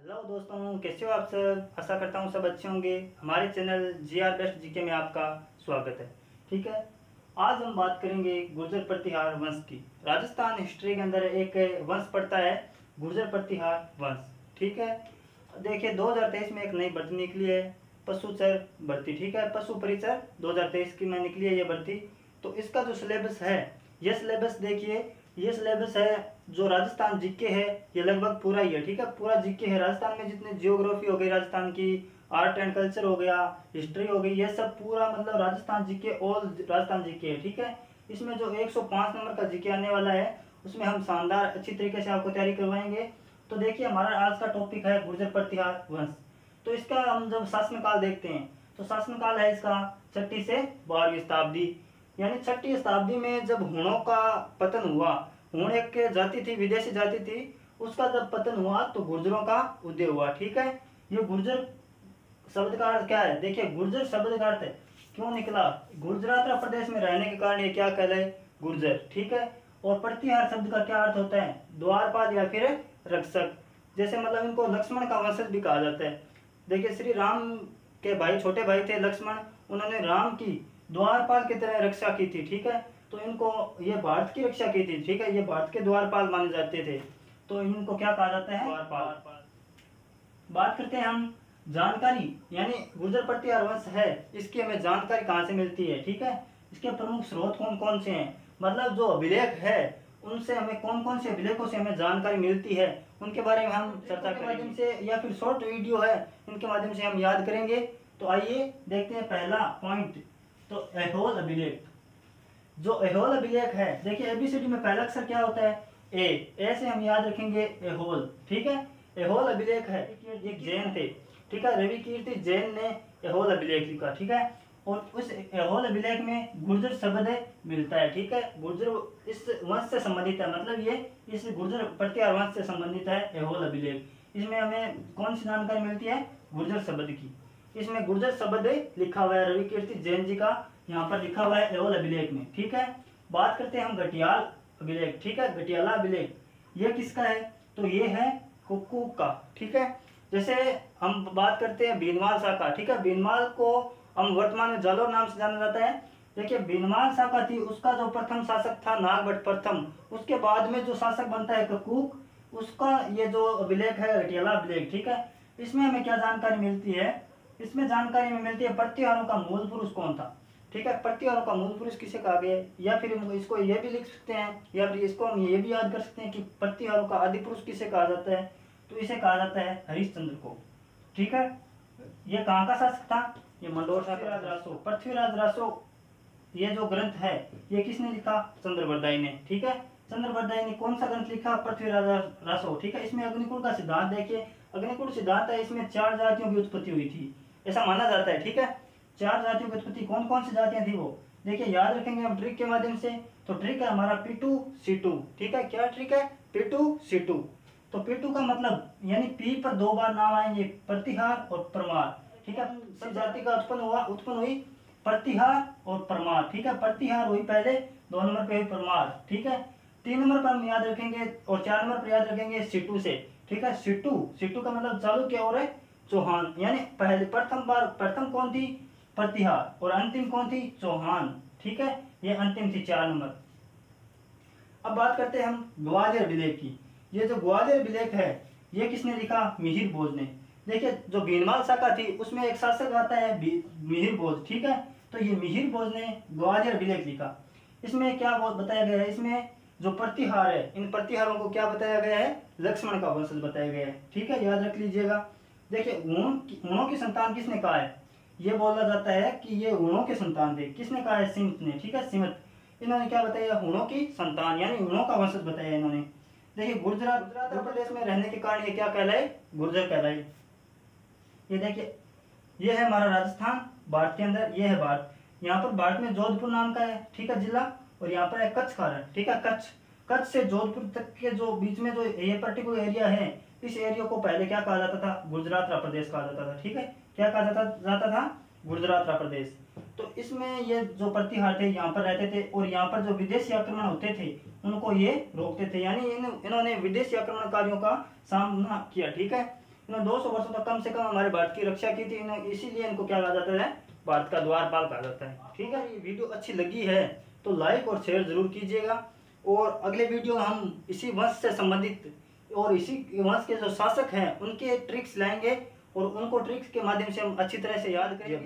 Hello दोस्तों, कैसे हो आप सब। आशा करता हूँ सब अच्छे होंगे। हमारे चैनल GR बेस्ट जीके में आपका स्वागत है। ठीक है, आज हम बात करेंगे गुर्जर प्रतिहार वंश की। राजस्थान हिस्ट्री के अंदर एक वंश पड़ता है गुर्जर प्रतिहार वंश। ठीक है, देखिए 2023 में एक नई भर्ती निकली है, पशुचर भर्ती। ठीक है, पशु परिचर 2023 की में निकली है ये भर्ती। तो इसका जो सिलेबस है, ये सिलेबस देखिए, ये सिलेबस है जो राजस्थान जीके है, ये लगभग पूरा ही है। ठीक है, पूरा जीके है। राजस्थान में जितने जियोग्राफी हो गई राजस्थान की, आर्ट एंड कल्चर हो गया, हिस्ट्री हो गई, ये सब पूरा मतलब Rajasthan GK, all Rajasthan GK है। ठीक है, इसमें जो 105 नंबर का जीके आने वाला है, उसमें हम शानदार अच्छी तरीके से आपको तैयारी करवाएंगे। तो देखिए, हमारा आज का टॉपिक है गुर्जर प्रतिहार वंश। तो इसका हम जब शासनकाल देखते हैं तो शासनकाल है इसका 6वीं से 12वीं शताब्दी। यानी 6वीं शताब्दी में जब हुणों का पतन हुआ, हुण एक जाति थी, विदेशी जाति थी, उसका जब पतन हुआ तो गुर्जरों का उदय हुआ। ठीक है, ये गुर्जर शब्द का अर्थ क्या है, देखिए गुर्जर शब्द का अर्थ क्यों निकला, गुजरात प्रदेश में रहने के कारण ये क्या कहलाए, गुर्जर। ठीक है, और प्रतिहार शब्द का क्या अर्थ होता है, द्वारपाल या फिर रक्षक। जैसे मतलब इनको लक्ष्मण का वंशज भी कहा जाता है। देखिए, श्री राम के भाई, छोटे भाई थे लक्ष्मण, उन्होंने राम की द्वारपाल की तरह रक्षा की थी। ठीक है, तो इनको ये भारत की रक्षा की थी। ठीक है, ये भारत के द्वारपाल माने जाते थे, तो इनको क्या कहा जाता है, द्वारपाल। बात करते हैं हम जानकारी, यानी गुर्जर प्रतिहार वंश है, इसकी हमें जानकारी कहाँ से मिलती है। ठीक है, इसके प्रमुख स्रोत कौन कौन से हैं, मतलब जो अभिलेख है उनसे हमें कौन कौन से अभिलेखों से हमें जानकारी मिलती है, उनके बारे में हम चर्चा के माध्यम से या फिर शॉर्ट वीडियो है इनके माध्यम से हम याद करेंगे। तो आइए देखते हैं पहला पॉइंट, तो ऐहोल अभिलेख। जो ऐहोल अभिलेख है, देखिए एबीसीडी में पहला अक्षर क्या होता है, ए से हम याद रखेंगे ऐहोल। ठीक है, ऐहोल अभिलेख है, ये जैन थे। ठीक है, रवि कीर्ति जैन ने ऐहोल अभिलेख लिखा। ठीक है, और उस ऐहोल अभिलेख में गुर्जर शब्द मिलता है। ठीक है, गुर्जर इस वंश से संबंधित है, मतलब ये इस गुर्जर प्रतिहार वंश से संबंधित है ऐहोल अभिलेख। इसमें हमें कौन सी जानकारी मिलती है, गुर्जर शब्द की। इसमें गुर्जर शब्द लिखा हुआ है रवि कीर्ति जैन जी का, यहाँ पर लिखा हुआ है ऐहोल अभिलेख में। ठीक है, बात करते हैं हम घटियाल अभिलेख। ठीक है, घटियाला अभिलेख ये किसका है, तो ये है हुक्कूक का। ठीक है, जैसे हम बात करते हैं बीनवाल शाखा। ठीक है, बीनवाल को हम वर्तमान में जालोर नाम से जाना जाता है। देखिए, बीनवाल शाखा थी, उसका जो प्रथम शासक था नागभट्ट प्रथम, उसके बाद में जो शासक बनता है हुक्कूक, उसका ये जो अभिलेख है घटियाला अभिलेख। ठीक है, इसमें हमें क्या जानकारी मिलती है, इसमें जानकारी में मिलती है प्रतिहारों का मूल पुरुष कौन था। ठीक है, प्रतिहारों का मूल पुरुष किसे कहा गया है, या फिर इसको ये भी लिख सकते हैं, या फिर इसको हम ये भी याद कर सकते हैं कि प्रतिहारों का आदि पुरुष किसे कहा जाता है, तो इसे कहा जाता है हरिश्चंद्र को। ठीक है, ये कहाँ का शासक था, ये मंडोर रासो, पृथ्वीराज रासो। ये जो ग्रंथ है ये किसने लिखा, चंद्रवरदाई ने। ठीक है, चंद्रवरदाई ने कौन सा ग्रंथ लिखा, पृथ्वीराज रासो। ठीक है, इसमें अग्निकुल का सिद्धांत देखिए, अग्निकुल सिद्धांत है, इसमें 4 जातियों की उत्पत्ति हुई थी, ऐसा माना जाता है। ठीक है, 4 जातियों की उत्पत्ति, कौन कौन सी जातियां थी वो देखिए, याद रखेंगे हम ट्रिक के माध्यम से। तो ट्रिक है हमारा P2C2। ठीक है, क्या ट्रिक है, P2C2। तो P2 का मतलब, यानी P पर 2 बार नाम आएंगे, प्रतिहार और परमार। ठीक है, सब जाति का उत्पन्न हुई प्रतिहार और परमार। ठीक है, प्रतिहार हुई पहले, 2 नंबर पे हुई परमार। ठीक है, 3 नंबर पर हम याद रखेंगे और 4 नंबर पर याद रखेंगे सीटू से। ठीक है, सीटू का मतलब चालुक्य और चौहान, यानी पहले प्रथम कौन थी, प्रतिहार, और अंतिम कौन थी, चौहान। ठीक है, ये अंतिम थी 4 नंबर। अब बात करते हैं हम ग्वालियर अभिलेख की। ये जो ग्वालियर अभिलेख है ये किसने लिखा, मिहिर भोज ने। देखिए, जो बीनवाल शाखा थी उसमें एक शासक आता है मिहिर भोज। ठीक है, तो ये मिहिर भोज ने ग्वालियर अभिलेख लिखा। इसमें क्या बताया गया है, इसमें जो प्रतिहार है, इन प्रतिहारों को क्या बताया गया है, लक्ष्मण का वंशज बताया गया है। ठीक है, याद रख लीजिएगा। देखिए, हुणों की संतान किसने कहा है, ये बोला जाता है कि ये हुणों के संतान थे, किसने कहा है, सिमत ने। ठीक है, सिमत, इन्होंने क्या बताया, हुणों की संतान, यानी हुणों का वंशज बताया इन्होंने। देखिए, गुजरात प्रदेश में रहने के कारण ये क्या कहलाए, गुर्जर कहलाए। ये देखिए, ये है हमारा राजस्थान, भारत के अंदर ये है भारत। यहाँ पर भारत में जोधपुर नाम का है, ठीक है, जिला, और यहाँ पर है कच्छ कारण। ठीक है, कच्छ से जोधपुर तक के जो बीच में जो ये पर्टिकुलर एरिया है, इस एरिया को पहले क्या कहा जाता था, गुजरात प्रदेश कहा जाता था। ठीक है, क्या कहा जाता था, गुजरात प्रदेश। तो इसमें ये जो प्रतिहार थे यहाँ पर रहते थे, और यहाँ पर जो विदेशी आक्रमण होते थे उनको ये रोकते थे, यानी इन्होंने विदेशी आक्रमणकारियों का सामना किया। ठीक है, इन्होंने 200 वर्षों तक कम से कम हमारे भारत की रक्षा की थी, इसीलिए इनको क्या कहा जाता है, भारत का द्वारपाल कहा जाता है। ठीक है, ये वीडियो अच्छी लगी है तो लाइक और शेयर जरूर कीजिएगा। और अगले वीडियो हम इसी वंश से संबंधित और इसी वंश के जो शासक हैं उनके ट्रिक्स लाएंगे और उनको ट्रिक्स के माध्यम से हम अच्छी तरह से याद करेंगे।